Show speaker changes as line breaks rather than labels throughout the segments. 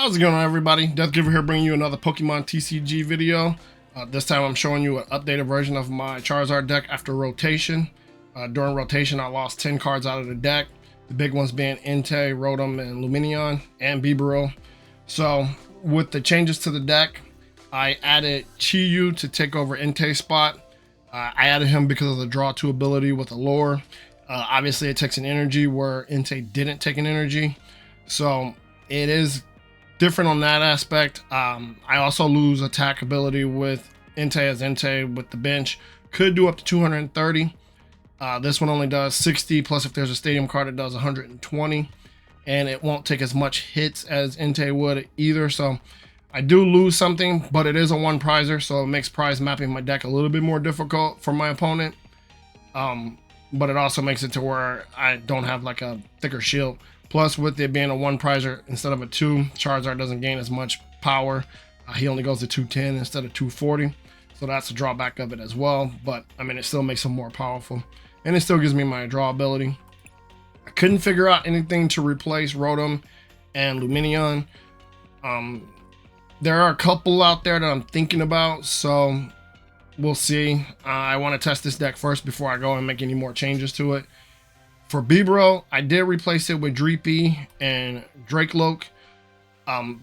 How's it going, everybody? Deathgiver here, bringing you another Pokemon TCG video. This time I'm showing you an updated version of my Charizard deck after rotation. During rotation, I lost 10 cards out of the deck. The big ones being Entei, Rotom, and Lumineon, and Bibarel. So with the changes to the deck, I added Chi-Yu to take over Entei's spot. I added him because of the draw 2 ability with Allure. Obviously it takes an energy where Entei didn't take an energy. So it is different on that aspect. I also lose attack ability with Entei, as Entei with the bench could do up to 230. This one only does 60, plus if there's a stadium card it does 120, and it won't take as much hits as Entei would either. So I do lose something, but it is a one prizer, so it makes prize mapping my deck a little bit more difficult for my opponent. But it also makes it to where I don't have like a thicker shield. Plus, with it being a one prizer instead of a 2, Charizard doesn't gain as much power. He only goes to 210 instead of 240. So that's a drawback of it as well. But I mean, it still makes him more powerful. And it still gives me my draw ability. I couldn't figure out anything to replace Rotom and Lumineon. There are a couple out there that I'm thinking about, so we'll see. I want to test this deck first before I go and make any more changes to it. For Bibarel, I did replace it with Dreepy and Drakloak.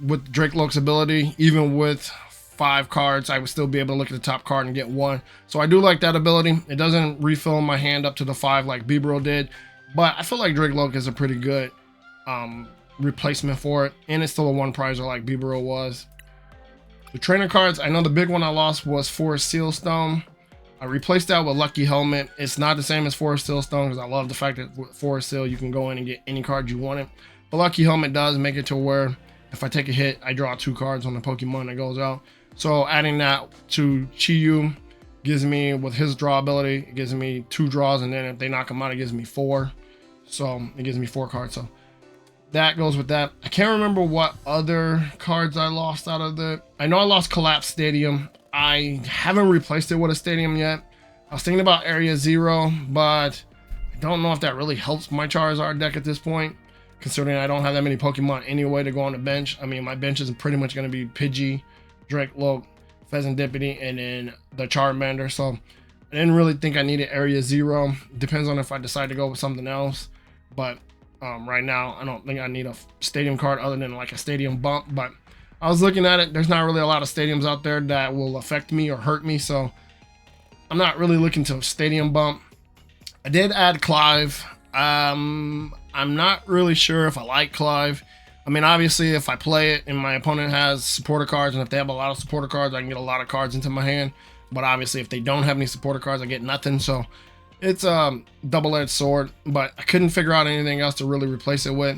With Drakloak's ability, even with 5 cards, I would still be able to look at the top card and get 1. So I do like that ability. It doesn't refill my hand up to the 5 like Bibarel did, but I feel like Drakloak is a pretty good replacement for it, and it's still a one prizer like Bibarel was. The trainer cards, I know the big one I lost was Forest Seal Stone. I replaced that with Lucky Helmet. It's not the same as Forest Seal Stone because I love the fact that with Forest Seal you can go in and get any card you wanted. But Lucky Helmet does make it to where if I take a hit, I draw 2 cards on the Pokemon that goes out. So adding that to Chi-Yu gives me, with his draw ability, it gives me 2 draws, and then if they knock him out, it gives me 4. So it gives me 4 cards. So that goes with that. I can't remember what other cards I lost out of the... I know I lost Collapse Stadium. I haven't replaced it with a stadium yet. I was thinking about Area Zero, but I don't know if that really helps my Charizard deck at this point, considering I don't have that many Pokemon anyway to go on the bench. I mean, my bench is pretty much going to be Pidgey, Drakloak, Fezandipiti, and then the Charmander. So I didn't really think I needed Area Zero. Depends on if I decide to go with something else. But right now, I don't think I need a stadium card other than like a stadium bump. But I was looking at it. There's not really a lot of stadiums out there that will affect me or hurt me. So I'm not really looking to stadium bump. I did add Clive. I'm not really sure if I like Clive. I mean, obviously, if I play it and my opponent has supporter cards, and if they have a lot of supporter cards, I can get a lot of cards into my hand. But obviously, if they don't have any supporter cards, I get nothing. So it's a double-edged sword. But I couldn't figure out anything else to really replace it with.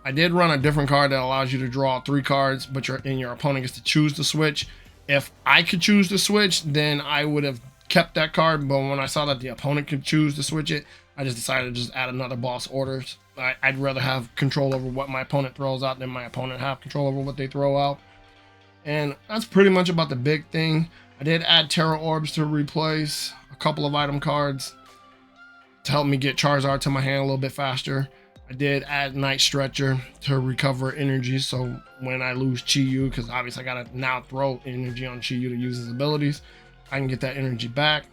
I did run a different card that allows you to draw 3 cards, but your opponent gets to choose to switch. If I could choose to switch, then I would have kept that card. But when I saw that the opponent could choose to switch it, I just decided to just add another boss orders. I'd rather have control over what my opponent throws out than my opponent have control over what they throw out. And that's pretty much about the big thing. I did add Tera Orbs to replace a couple of item cards to help me get Charizard to my hand a little bit faster. I did add Night Stretcher to recover energy, so when I lose Chi-Yu, because obviously I gotta now throw energy on Chi-Yu to use his abilities, I can get that energy back.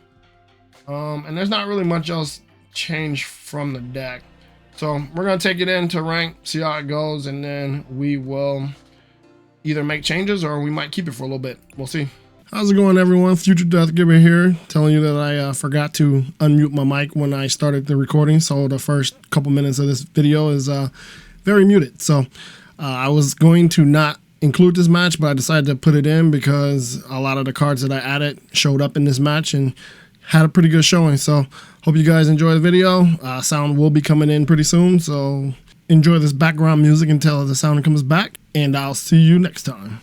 And there's not really much else changed from the deck. So we're gonna take it into rank, see how it goes, and then we will either make changes or we might keep it for a little bit. We'll see. How's it going, everyone? Future Deathgiver here, telling you that I forgot to unmute my mic when I started the recording, so the first couple minutes of this video is very muted. So I was going to not include this match, but I decided to put it in because a lot of the cards that I added showed up in this match and had a pretty good showing. So hope you guys enjoy the video. Sound will be coming in pretty soon, so enjoy this background music until the sound comes back, and I'll see you next time.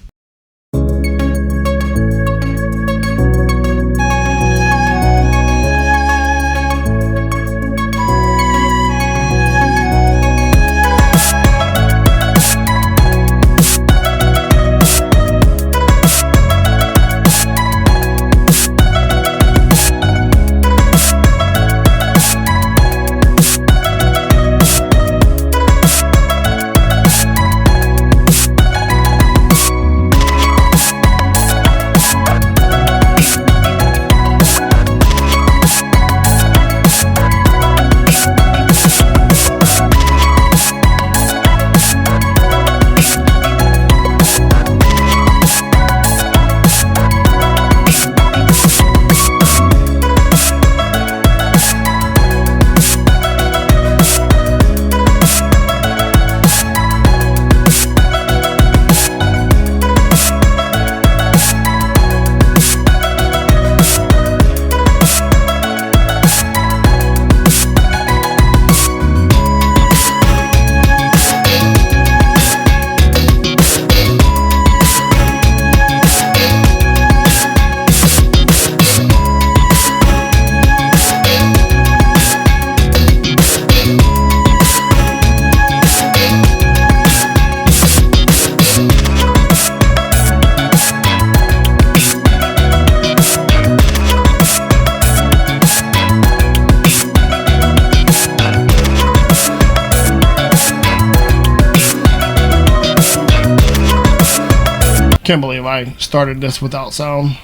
Can't believe I started this without sound.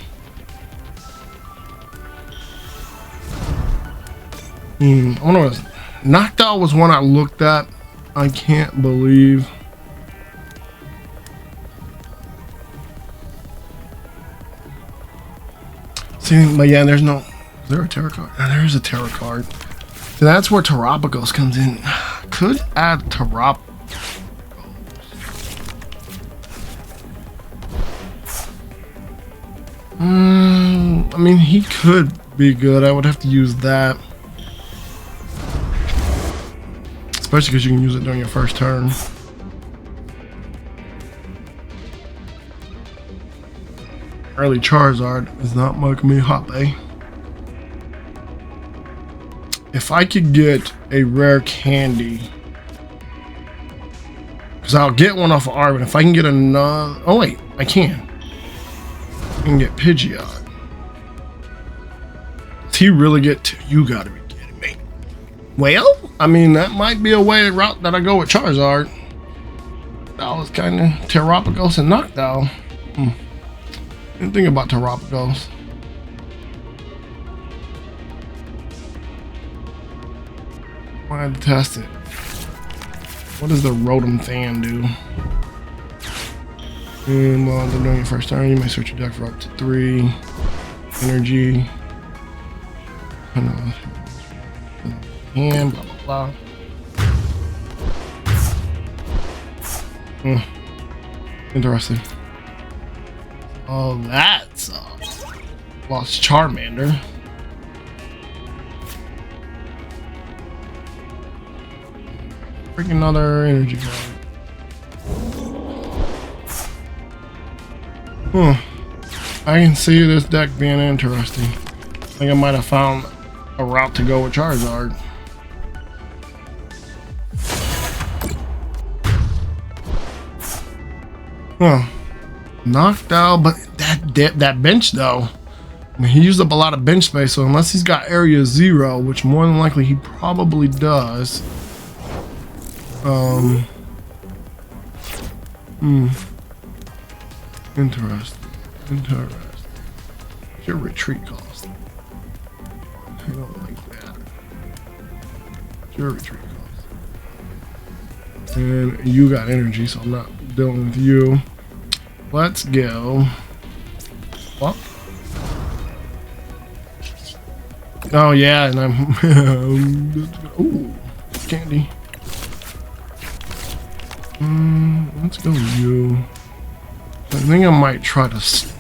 I wonder what Knocked Out was one I looked at. I can't believe. See, but yeah, there's no. Is there a Tera card? Oh, there is a Tera card. So that's where Terapagos comes in. Could add Terapagos. I mean, he could be good. I would have to use that. Especially because you can use it during your first turn. Early Charizard is not making me happy. If I could get a rare candy, because I'll get one off of Arvin. If I can get another, oh wait, I can. I can get Pidgeot. Does he really get to, you gotta be kidding me. Well, I mean, that might be a route that I go with Charizard. That was kind of Terapagos and Knocked Out. Didn't think about Terapagos. I had to test it. What does the Rotom Fan do? And while they're doing your first turn, you may search your deck for up to 3 energy. And blah blah blah. Interesting. Oh, that's lost Charmander. Freaking another energy card. I can see this deck being interesting. I think I might have found a route to go with Charizard. Knocked Out, but that bench though. I mean, he used up a lot of bench space, so unless he's got area 0, which more than likely he probably does. Interesting. What's your retreat cost? I don't like that. What's your retreat cost? And you got energy, so I'm not dealing with you. Let's go. What? Oh yeah, and I'm ooh, candy. Let's go you. I think I might try to stop.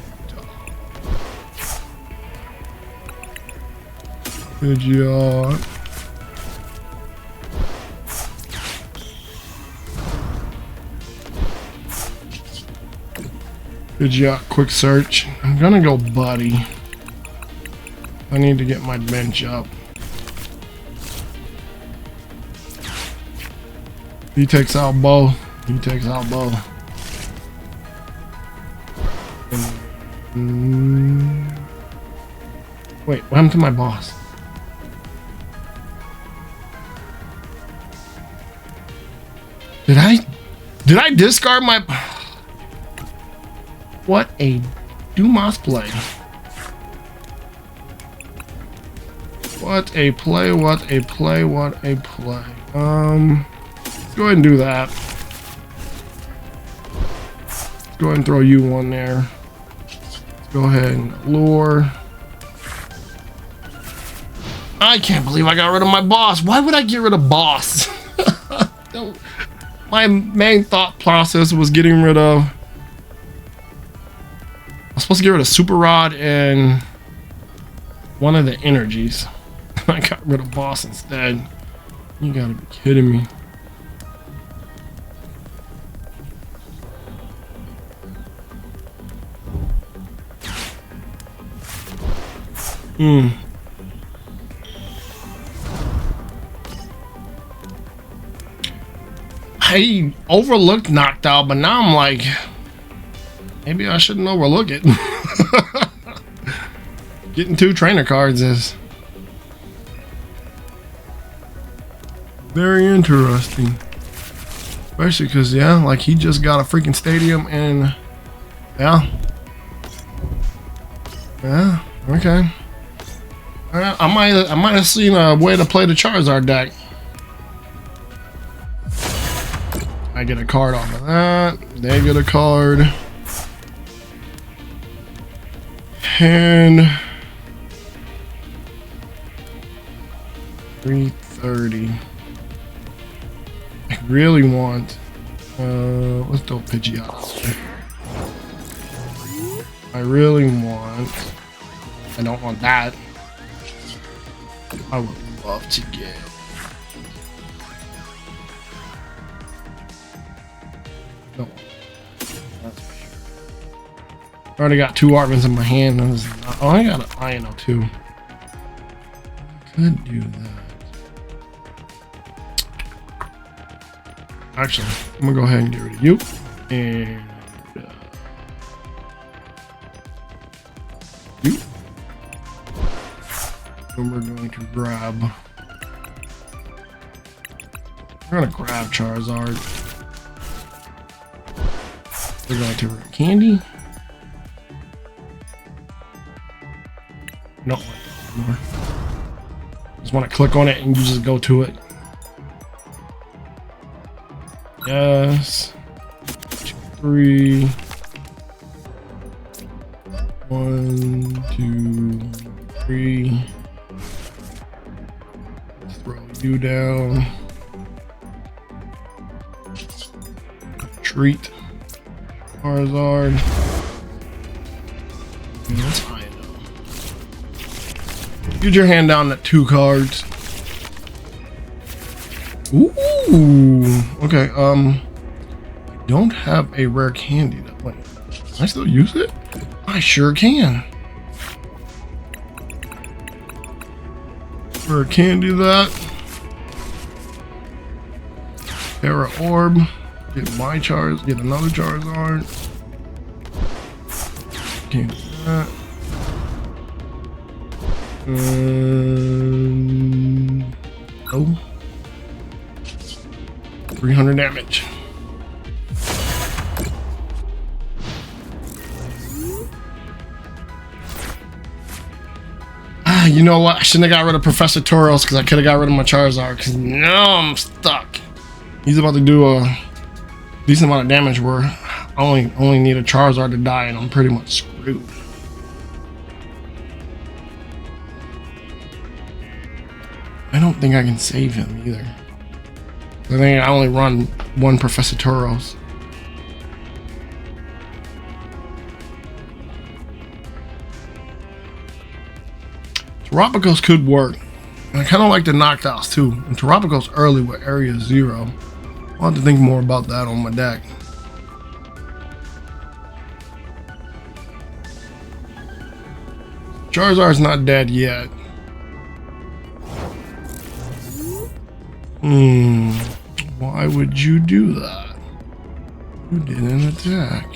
Pidgeot. Pidgeot, quick search. I'm gonna go Buddy. I need to get my bench up. He takes out both. He takes out both. Wait, what happened to my boss? Did I discard my... What a Dumas play. What a play, what a play, what a play. Let's go ahead and do that. Let's go ahead and throw you one there. Let's go ahead and lure. I can't believe I got rid of my boss. Why would I get rid of boss? My main thought process was getting rid of... I was supposed to get rid of Super Rod and one of the energies. I got rid of boss instead. You gotta be kidding me. I overlooked Knocked Out, but now I'm like, maybe I shouldn't overlook it. Getting 2 trainer cards is very interesting. Especially because, yeah, like he just got a freaking stadium and Yeah. Yeah. Okay. I might have seen a way to play the Charizard deck. I get a card off of that. They get a card. And 330. I really want. Let's throw Pidgeot out there. I really want. I don't want that. I would love to get. No. That's for sure. I already got 2 Arvins in my hand. Oh, I got an Iono too. Could do that. Actually, I'm gonna go ahead and get rid of you. And you. And we're going to grab. We're gonna grab Charizard. We're going to Rare Candy. No, anymore. Just want to click on it and you just go to it. Yes. 2, 3. 1, 2, 3. Throw you down. Treat. Charizard. That's Iono. Use your hand down at 2 cards. Ooh. Okay. I don't have a rare candy. Wait, can I still use it? I sure can. Rare candy that. Tera Orb. Get my Charizard. Get another Charizard. Can't do that. Oh. 300 damage. You know what? I shouldn't have got rid of Professor Tauros because I could have got rid of my Charizard. Because now I'm stuck. He's about to do a decent amount of damage where I only need a Charizard to die and I'm pretty much screwed. I don't think I can save him either. I think I only run 1 Professor Tauros. Terapagos could work. And I kind of like the knockouts too. And Terapagos early with Area 0. I'll have to think more about that on my deck. Charizard's not dead yet. Why would you do that? You didn't attack.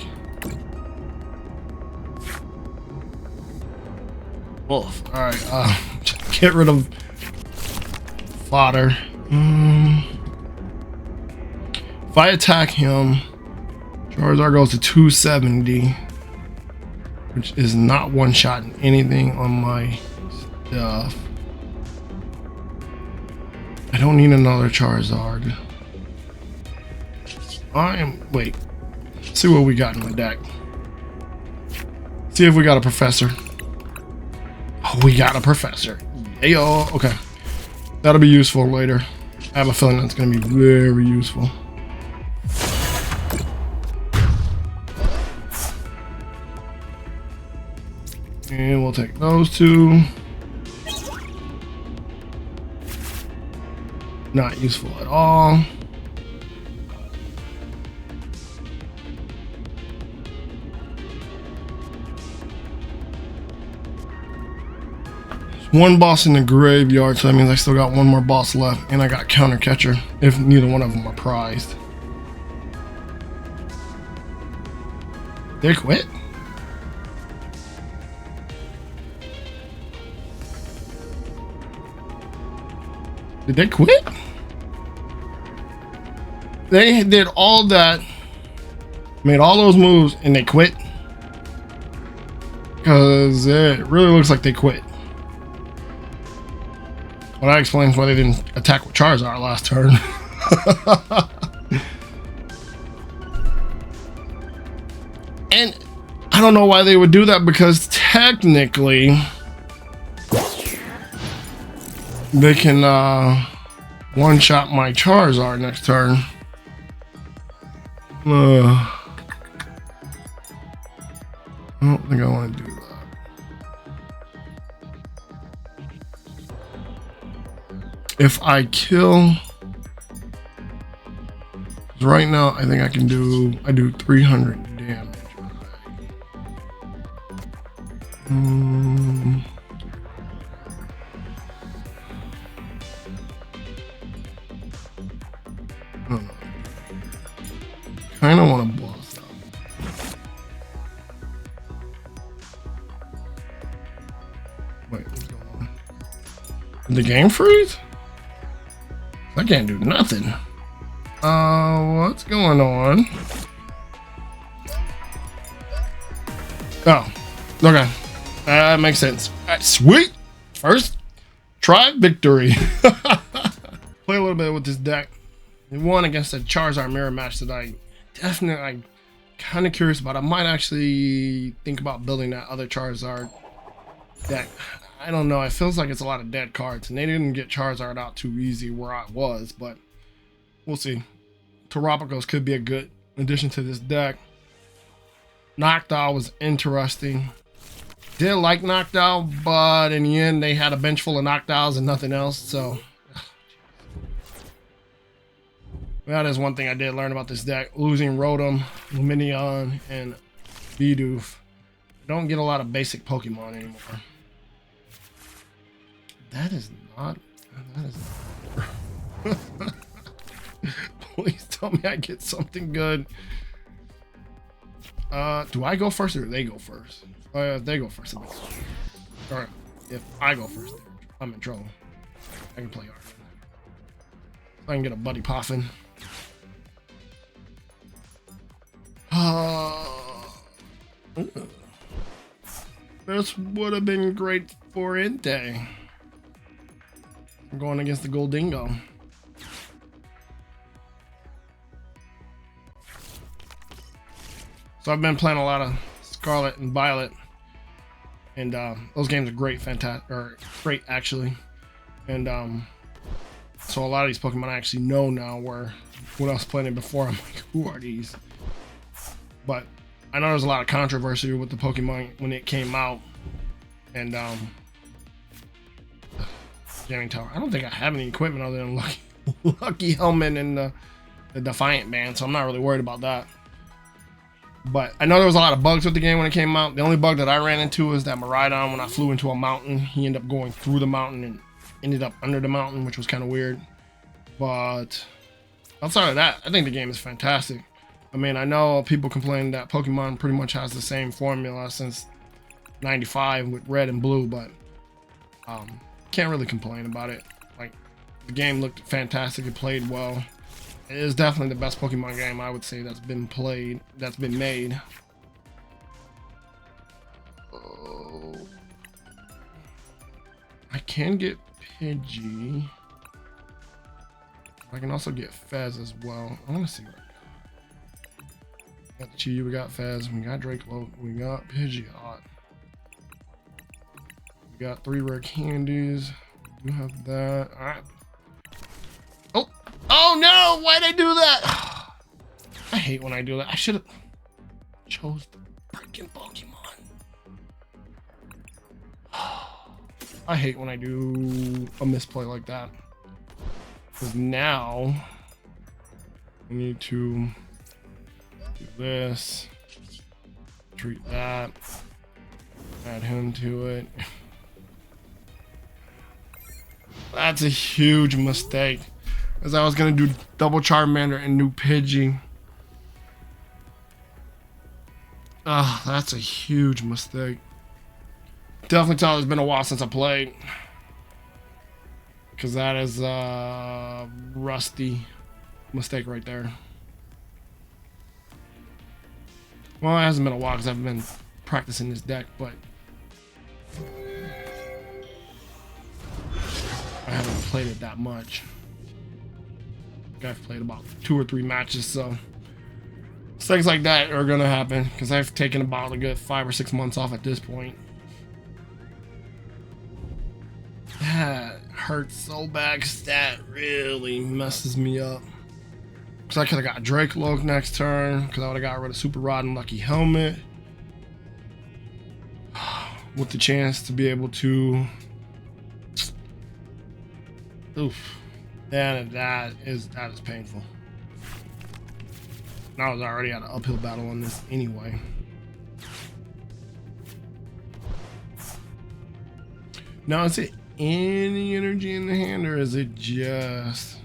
Wolf. Alright, get rid of fodder. If I attack him, Charizard goes to 270, which is not one-shotting anything on my stuff. I don't need another Charizard. Wait. Let's see what we got in my deck. See if we got a Professor. Oh, we got a Professor. Yayo. Okay. That'll be useful later. I have a feeling that's going to be very useful. And we'll take those 2. Not useful at all. There's 1 boss in the graveyard, so that means I still got 1 more boss left, and I got Counter Catcher if neither one of them are prized. They quit? Did they quit? They did all that, made all those moves, and they quit. because it really looks like they quit. Well, that explains why they didn't attack with Charizard last turn. And I don't know why they would do that, because technically they can one-shot my Charizard next turn. I don't think I want to do that. If I kill, right now I think I can do, I do 300 damage. I don't know. Kind of want to boss up. Wait, what's going on? Did the game freeze? I can't do nothing. What's going on? Oh, okay. That makes sense. Right, sweet. First try victory. Play a little bit with this deck. We won against a Charizard mirror match that I definitely, I'm kind of curious about. I might actually think about building that other Charizard deck. I don't know. It feels like it's a lot of dead cards, and they didn't get Charizard out too easy where I was, but we'll see. Terapagos could be a good addition to this deck. Noctowl was interesting. Did like Noctowl, but in the end, they had a bench full of Noctowls and nothing else, so that is one thing I did learn about this deck. Losing Rotom, Lumineon, and Budew. Don't get a lot of basic Pokemon anymore. That is not. Please tell me I get something good. Do I go first or do they go first? If they go first, or if I go first, I'm in trouble. I can play art. I can get a buddy poffin. This would have been great for Entei. I'm going against the Gholdengo. So I've been playing a lot of Scarlet and Violet, and those games are great, fantastic, or great actually. And so a lot of these Pokemon I actually know now, where when I was playing it before, I'm like, who are these? But I know there's a lot of controversy with the Pokemon when it came out, and Jamming Tower. I don't think I have any equipment other than Lucky Helmet and the Defiant Band, so I'm not really worried about that. But I know there was a lot of bugs with the game when it came out. The only bug that I ran into is that Miraidon, when I flew into a mountain, he ended up going through the mountain and ended up under the mountain, which was kind of weird. But outside of that, I think the game is fantastic. I mean, I know people complain that Pokemon pretty much has the same formula since '95 with red and blue, but can't really complain about it. Like, the game looked fantastic, it played well. It is definitely the best Pokemon game I would say that's been made. Oh. I can get Pidgey. I can also get Fez as well. I want to see what I got. We got Chi-Yu, we got Fez, we got Drakloak, we got Pidgeot. We got 3 rare candies. We do have that. Alright. Oh no! Why'd I do that? I hate when I do that. I should have chose the freaking Pokemon. I hate when I do a misplay like that. Because now we need to do this, treat that, add him to it. That's a huge mistake. As I was gonna do double Charmander and new Pidgey. That's a huge mistake. Definitely tell it's been a while since I played. Because that is a rusty mistake right there. Well, it hasn't been a while because I've been practicing this deck, but I haven't played it that much. I've played about 2 or 3 matches, so things like that are gonna happen because I've taken about a good 5 or 6 months off at this point. That hurts so bad because that really messes me up. Because I could have got Drakloak next turn, because I would have got rid of Super Rod and Lucky Helmet. With the chance to be able to... Oof. And that is painful. And I was already at an uphill battle on this anyway. Now, is it any energy in the hand, or is it just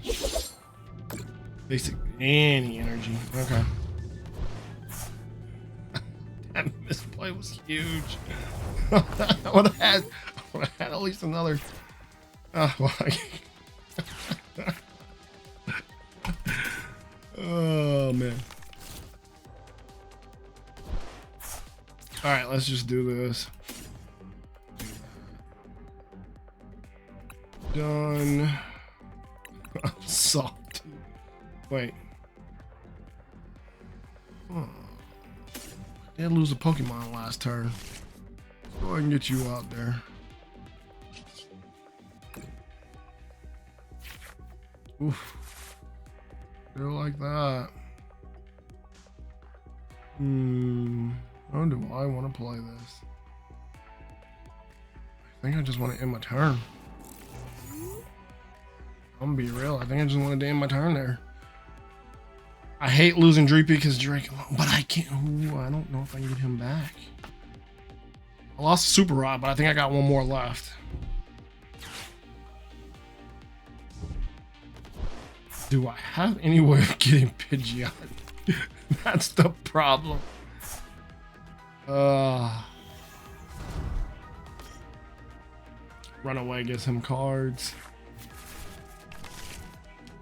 basic any energy? Okay. That misplay was huge. I would have had at least another. Oh, well, oh man. All right, let's just do this. Done. Soft. Wait. Oh. I did lose a Pokemon last turn. Let's go ahead and get you out there. Oof. Feel like that. How do I want to play this? I think I just want to end my turn. I'm gonna be real. I think I just wanted to end my turn there. I hate losing Dreepy because Drake, but I can't. Ooh, I don't know if I can get him back. I lost a Super Rod, but I think I got one more left. Do I have any way of getting Pidgeot? That's the problem. Run away, get some cards.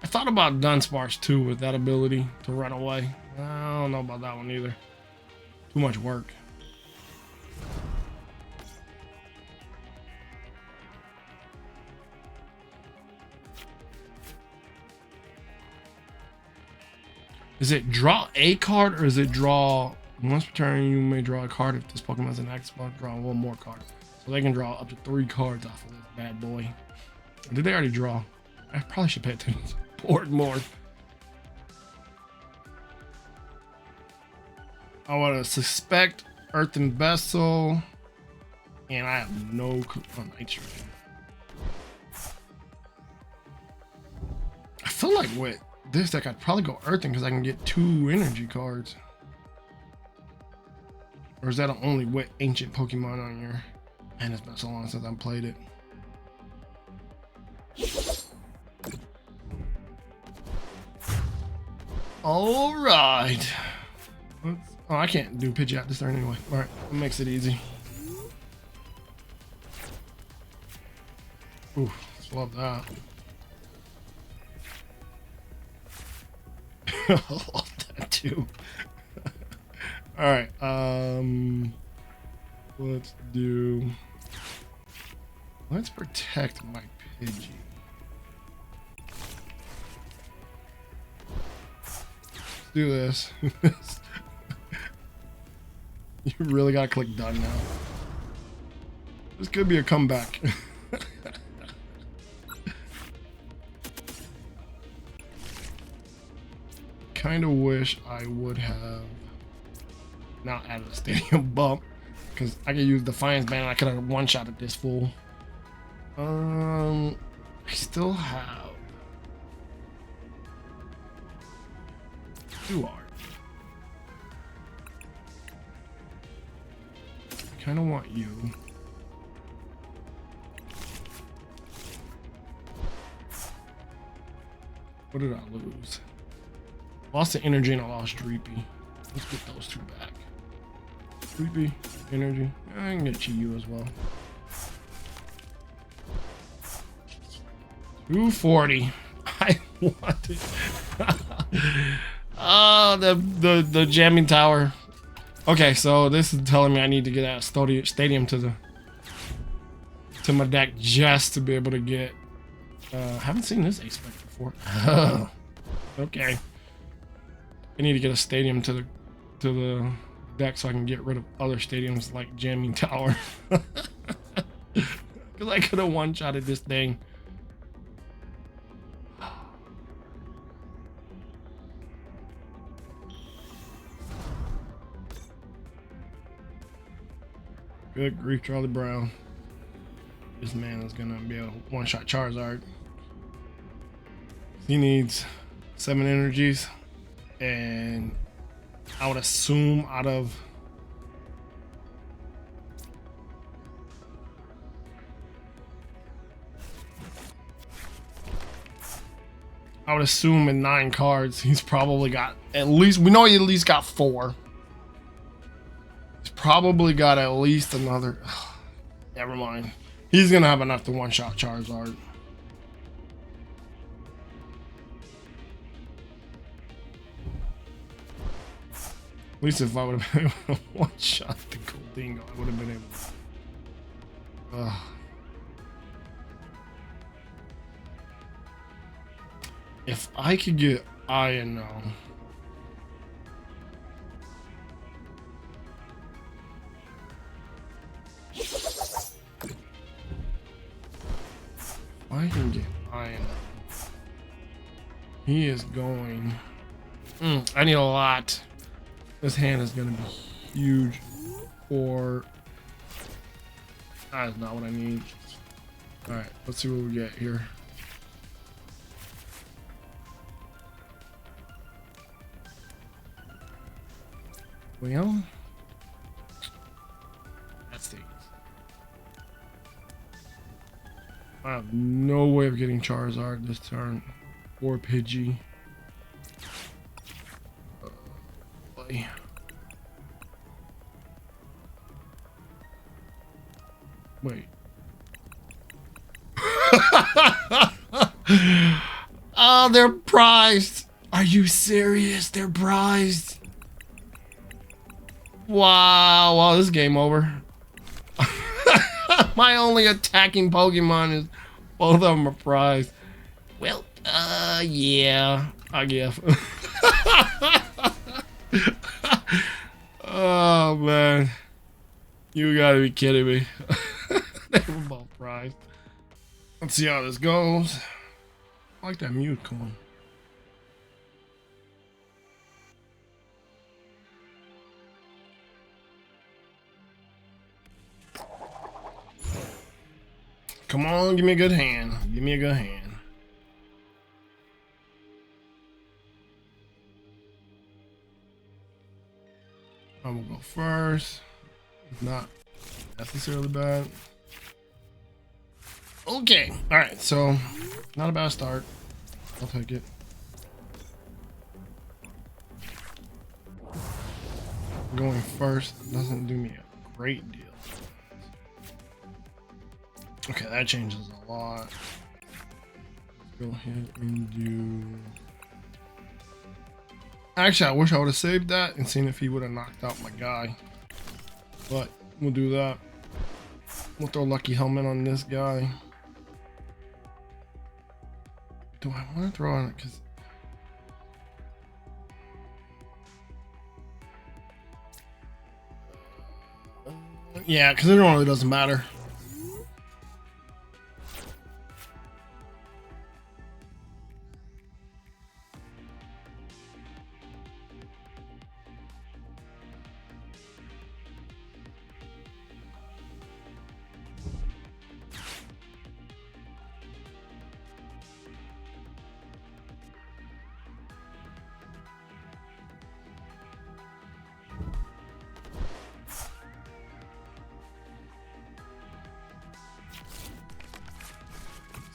I thought about Dunsparce too with that ability to run away. I don't know about that one either. Too much work. Is it draw a card, or is it draw once per turn? You may draw a card if this Pokemon has an active spot. Draw one more card, so they can draw up to 3 cards off of this bad boy. Or did they already draw? I probably should pay attention to the board more. I want to suspect Earthen Vessel, and I have no Night Stretcher. I feel like with this deck I'd probably go Earthen because I can get 2 energy cards. Or is that only with ancient Pokemon on your? Man, it's been so long since I've played it. All right. Oh, I can't do Pidgeot this turn anyway. All right, that makes it easy. Ooh, love that. I love that too. All right, let's protect my Pidgey. Do this. You really gotta click done now. This could be a comeback. Kind of wish I would have not added a stadium bump, because I could use Defiance Band and I could have one-shotted this fool. I still have 2 art. I kind of want you. What did I lose? Lost the energy and I lost Dreepy. Let's get those 2 back. Dreepy, energy. I can get Chi-Yu as well. 240. I wanted. Oh, the jamming tower. Okay, so this is telling me I need to get out of stadium to the to my deck just to be able to get. Haven't seen this ace spec before. Okay. I need to get a stadium to the deck so I can get rid of other stadiums like Jamming Tower. Because I could have one-shotted this thing. Good grief, Charlie Brown. This man is gonna be a one-shot Charizard. He needs 7 energies, and I would assume out of in 9 cards, he's probably got at least, we know he at least got 4. He's probably got at least another, never mind. He's gonna have enough to one-shot Charizard. At least if I would have been able to one-shot the Gholdengo, I would have been able to. If I could get Iono. I can get Iono. He is going. I need a lot. This hand is going to be huge. Or that is not what I need. All right, let's see what we get here. Well, that's the. I have no way of getting Charizard this turn, or Pidgey. Wait. Oh, they're prized. Are you serious? They're prized. Wow. Wow, this is game over. My only attacking Pokemon is both of them are prized. Well, yeah, I guess. Oh, man. You gotta be kidding me. They were both prized. Let's see how this goes. I like that Mew coin. Come on, give me a good hand. Give me a good hand. I'm gonna go first. Not necessarily bad. Okay, all right, so not a bad start. I'll take it. Going first doesn't do me a great deal. Okay, that changes a lot. Let's go ahead and do. Actually, I wish I would have saved that and seen if he would have knocked out my guy. But we'll do that. We'll throw Lucky Helmet on this guy. Do I want to throw on it? Because yeah, because it really doesn't matter.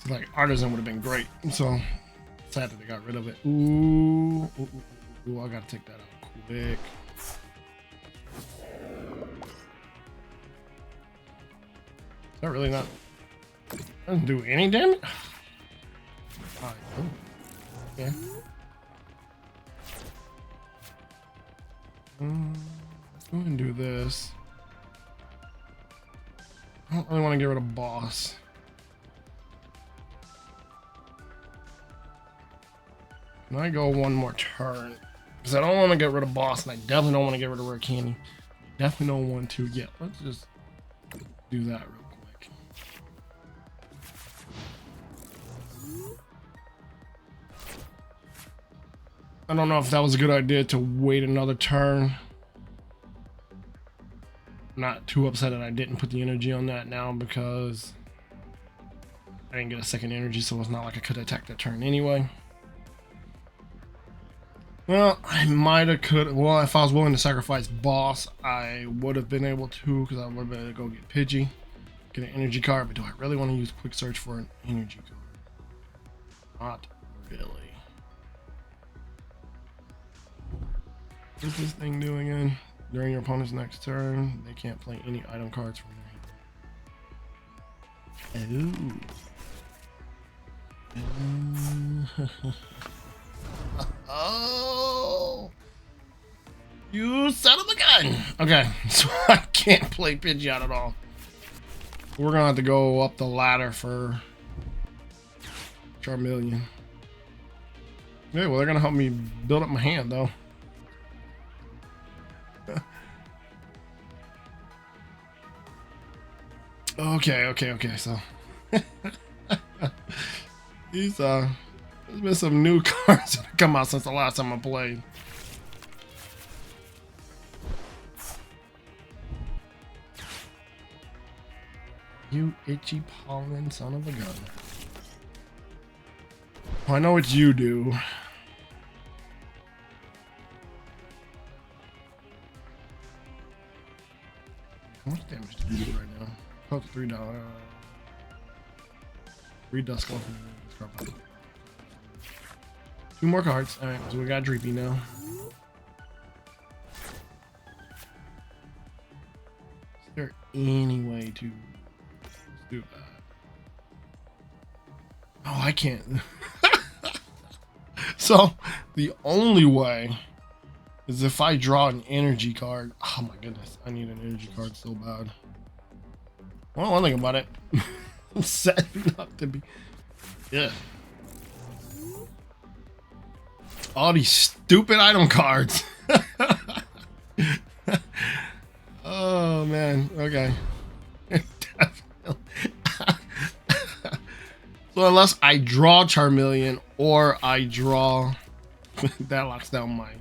Like Artisan would have been great, so sad that they got rid of it. Ooh, I gotta take that out quick. Is that really not? Doesn't do any damage. All right, cool. Okay. Let's go ahead and do this. I don't really want to get rid of Boss. Can I go one more turn? Because I don't want to get rid of Boss, and I definitely don't want to get rid of Rare Candy. Definitely don't want to. Yeah, let's just do that real quick. I don't know if that was a good idea to wait another turn. I'm not too upset that I didn't put the energy on that now because I didn't get a second energy, so it's not like I could attack that turn anyway. Well, I might have could. Well, if I was willing to sacrifice Boss, I would have been able to, because I would have been able to go get Pidgey, get an energy card. But do I really want to use Quick Search for an energy card? Not really. What's this thing doing again? During your opponent's next turn, they can't play any item cards from their hand. Ooh. Oh, you son of a gun. Okay, so I can't play Pidgeot at all. We're gonna have to go up the ladder for Charmeleon. Yeah, well, they're gonna help me build up my hand though. Okay, so these there's been some new cards that have come out since the last time I played. You itchy pollen son of a gun. Oh, I know what you do. How much damage do you do right now? Oh, $3. 3 dust off. 2 more cards. Alright, so we got Dreepy now. Is there any way to do that? Oh, I can't. So, the only way is if I draw an energy card. Oh my goodness, I need an energy card so bad. Well, one thing about it, I'm setting up to be. Yeah. All these stupid item cards. Oh man, okay. So unless I draw Charmeleon or I draw that locks down my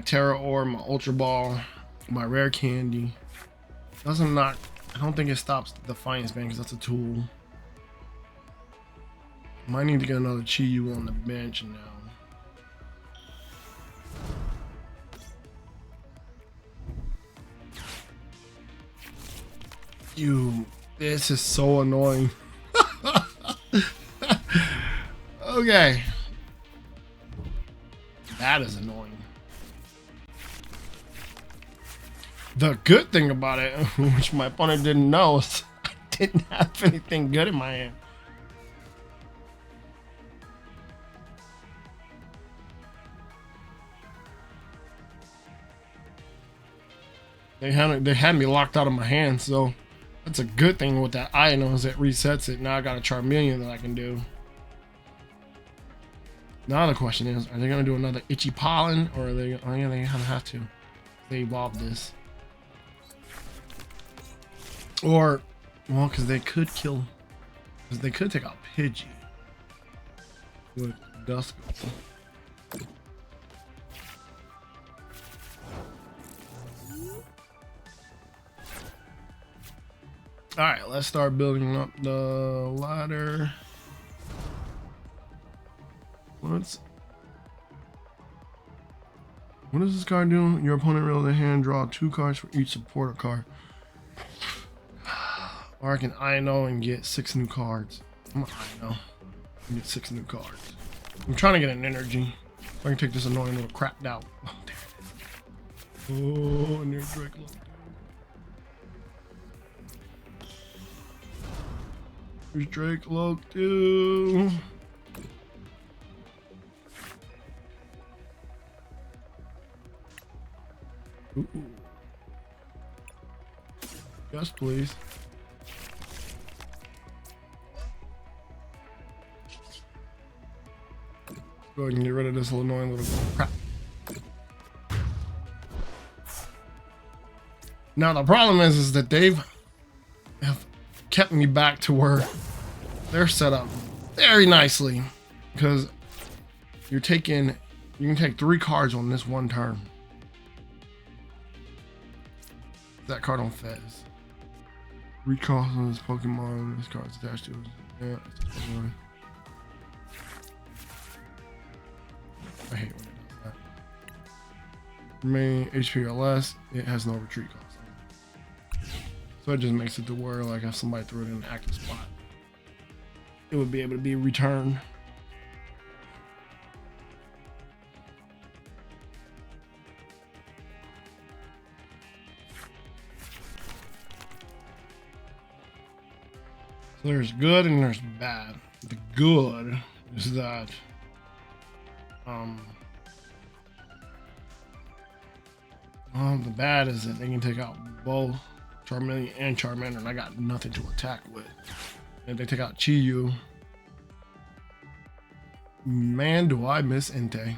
Tera Orb, my Ultra Ball, my Rare Candy. Doesn't knock. I don't think it stops the Defiance Band because that's a tool. Might need to get another Chi-Yu on the bench now. This is so annoying. Okay. That is annoying. The good thing about it, which my opponent didn't know, is I didn't have anything good in my hand. They had me locked out of my hand, so that's a good thing with that Iono is it resets it. Now I got a Charmeleon that I can do. Now the question is, are they gonna do another Itchy Pollen, or are they? Oh yeah, they have to. They evolved this, or well, because they could kill, because they could take out Pidgey with Dusk. All right, let's start building up the ladder. What does this card do? Your opponent rolls a hand, draw 2 cards for each supporter card. Or I can Iono and get 6 new cards. I'm gonna Iono and get 6 new cards. I'm trying to get an energy. I can take this annoying little crap out. Oh, there it is. Oh, near Drakloak. There's Drakloak too. Ooh. Yes, please. Go ahead and get rid of this little annoying little crap. Now the problem is that they've have kept me back to where they're set up very nicely, because you can take 3 cards on this one turn. That card on Fez. Recall on this Pokemon. This card's attached to it. Yeah, it's Pokemon. I hate when it does that. Remaining HP or less, it has no retreat cost. So it just makes it to where, like, if somebody threw it in an active spot, it would be able to be returned. So there's good and there's bad. The good is that the bad is that they can take out both Charmeleon and Charmander, and I got nothing to attack with. And they take out Chi-Yu. Man, do I miss Entei.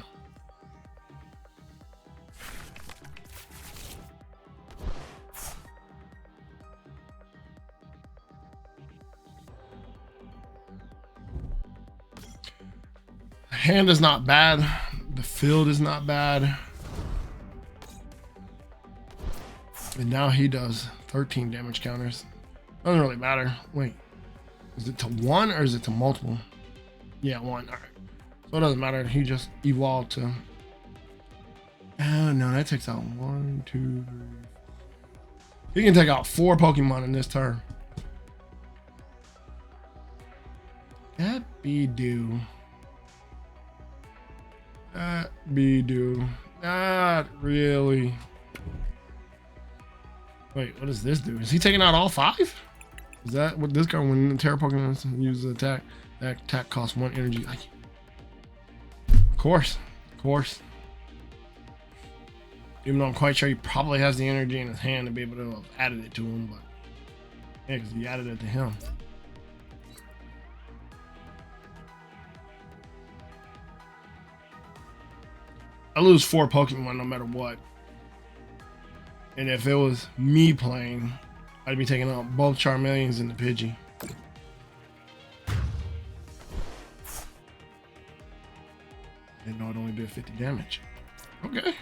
The hand is not bad. The field is not bad. And now he does 13 damage counters. Doesn't really matter. Wait, is it to 1 or is it to multiple? Yeah, 1. All right. So it doesn't matter. He just evolved to. Oh no, that takes out 1, 2, 3. He can take out 4 Pokemon in this turn. That Budew. That Budew. Not really. Wait, what does this do? Is he taking out all 5? Is that what this guy, when the Tera Pokemon uses attack, that attack costs 1 energy? Of course. Even though I'm quite sure he probably has the energy in his hand to be able to have added it to him, but yeah, because he added it to him. I lose 4 Pokemon no matter what. And if it was me playing, I'd be taking out both Charmeleons and the Pidgey. Didn't know it only did 50 damage. Okay.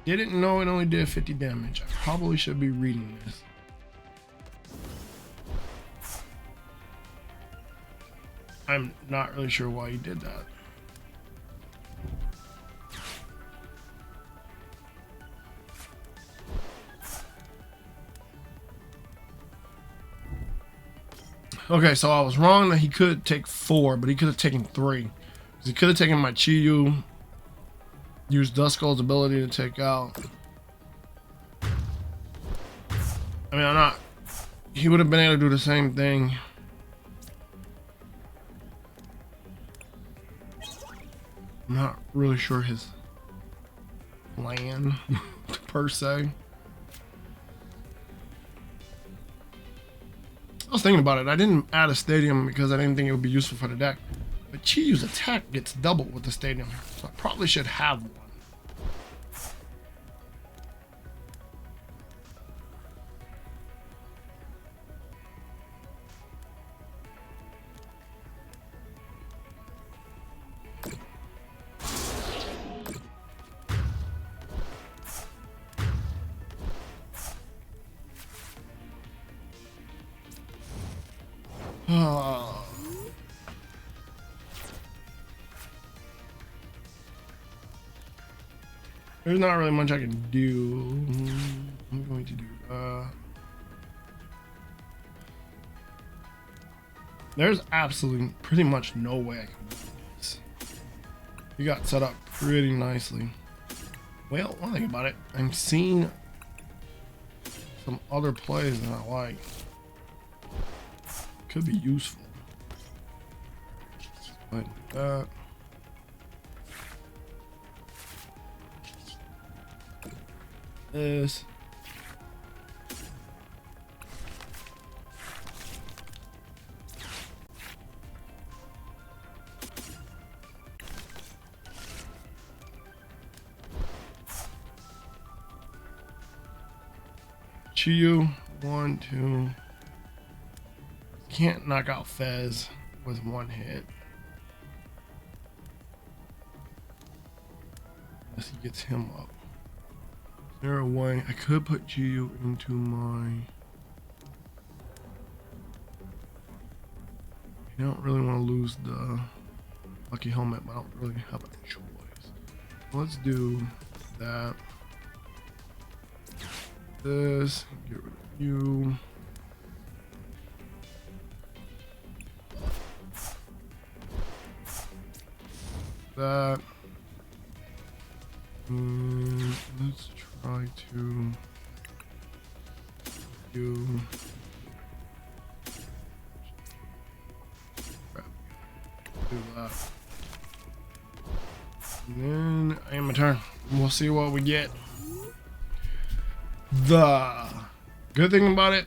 Didn't know it only did 50 damage. I probably should be reading this. I'm not really sure why he did that. Okay, so I was wrong that he could take 4, but he could have taken 3. He could have taken my Chi-Yu, used Duskull's ability to take out. I mean, he would have been able to do the same thing. I'm not really sure his plan per se. I was thinking about it. I didn't add a stadium because I didn't think it would be useful for the deck. But Chi-Yu's attack gets doubled with the stadium, so I probably should have one. There's not really much I can do. I'm going to do there's absolutely pretty much no way I can do this. You got set up pretty nicely. Well, one thing about it, I'm seeing some other plays that I like. Could be useful. Like that. this. Chi-Yu, 1, 2. Can't knock out Fez with one hit. Unless he gets him up. Is there a way I could put Chi-Yu into my... I don't really want to lose the Lucky Helmet, but I don't really have a choice. Let's do that. This, get rid of you. That. Let's try to do that. And then I am my turn. We'll see what we get. The good thing about it,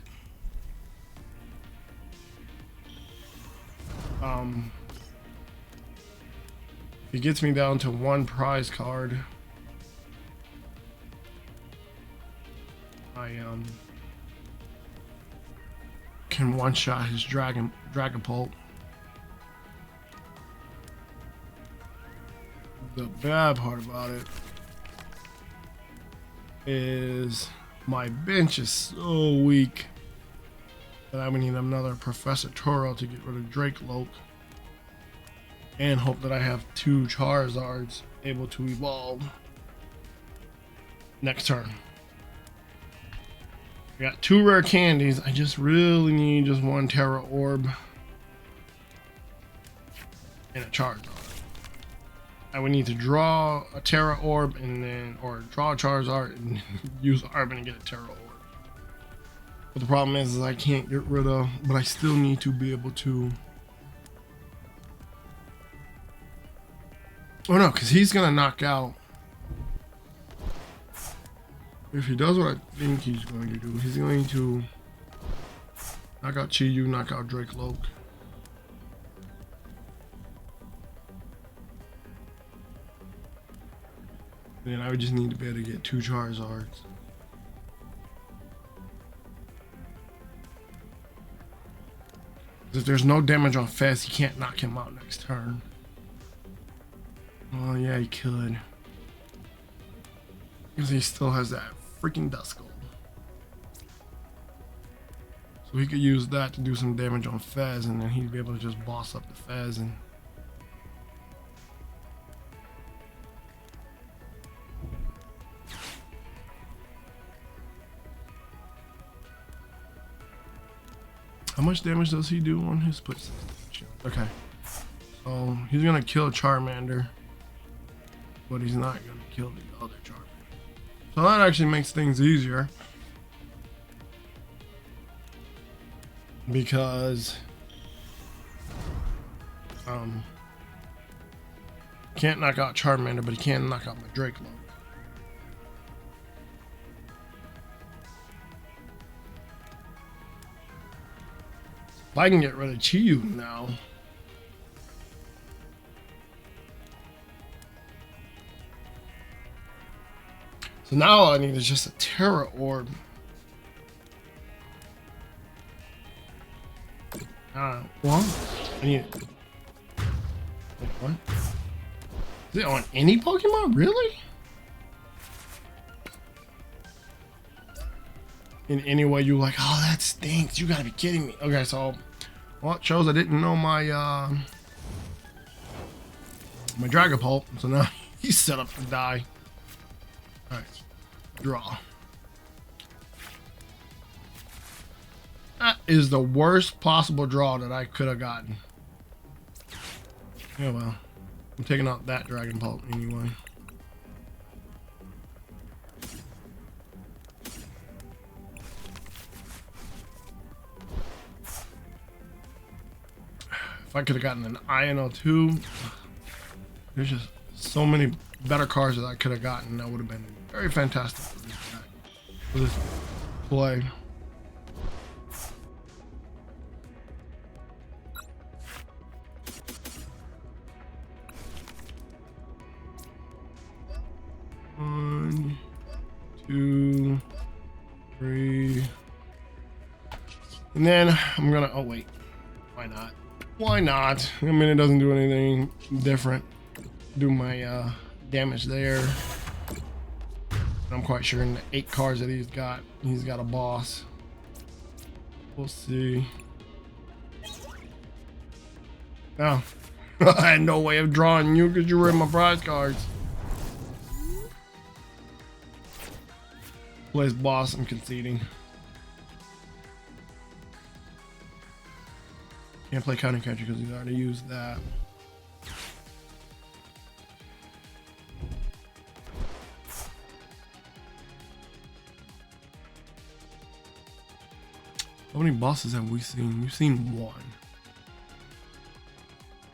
it gets me down to one prize card. I can one-shot his Dragapult. The bad part about it is my bench is so weak that I would need another Professor Turo to get rid of Drakloak and hope that I have 2 Charizards able to evolve next turn. I got 2 rare candies. I just really need just 1 Tera Orb and a Charizard. I would need to draw a Tera Orb and then, or draw a Charizard and use Arbin and get a Tera Orb. But the problem is I can't get rid of, but I still need to be able to. Oh no, because he's gonna knock out. If he does what I think he's going to do, he's going to knock out Chi-Yu, knock out Drakloak. Then I would just need to be able to get 2 Charizards. If there's no damage on Fez, he can't knock him out next turn. Oh yeah, he could. Because he still has that freaking Duskull. So he could use that to do some damage on Fez, and then he'd be able to just boss up the Fez and... How much damage does he do on his puts? Okay. So he's gonna kill Charmander, but he's not gonna kill the other Charmander. So that actually makes things easier. Because can't knock out Charmander, but he can knock out my Drakloak. If I can get rid of Chi-Yu now. So now all I need is just a Tera Orb. Well, I need it. Wait, what? Is it on any Pokemon? Really? In any way you like, oh, that stinks. You gotta be kidding me. Okay, so, well, it shows I didn't know my, my Dragapult. So now he's set up to die. Alright, draw. That is the worst possible draw that I could have gotten. Yeah, well, I'm taking out that Dragapult anyway. If I could have gotten an Iono too, there's just so many better cards that I could have gotten that would have been very fantastic for this deck. Let's play. One, two, three. And then I'm gonna, oh wait, why not? Why not? I mean, it doesn't do anything different. Do my damage there. I'm quite sure in the 8 cards that he's got a boss. We'll see. Oh, I had no way of drawing you because you were in my prize cards. Plays boss, I'm conceding. Can't play Counter Catcher because he's already used that. How many bosses have we seen? We've seen 1.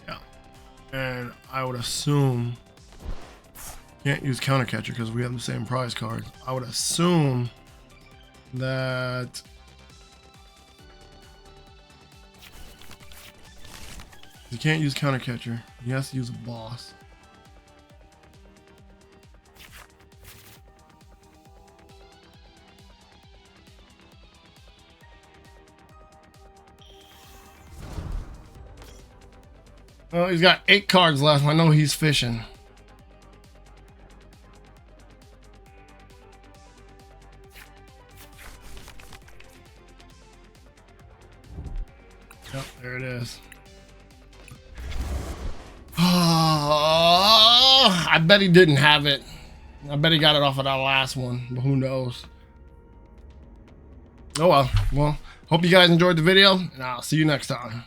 Yeah. And I would assume can't use Counter Catcher because we have the same prize card. I would assume that you can't use Counter Catcher. He has to use a boss. Oh, he's got 8 cards left. I know he's fishing. Yep, there it is. I bet he didn't have it. I bet he got it off of that last one, but who knows? Oh well. Well, hope you guys enjoyed the video, and I'll see you next time.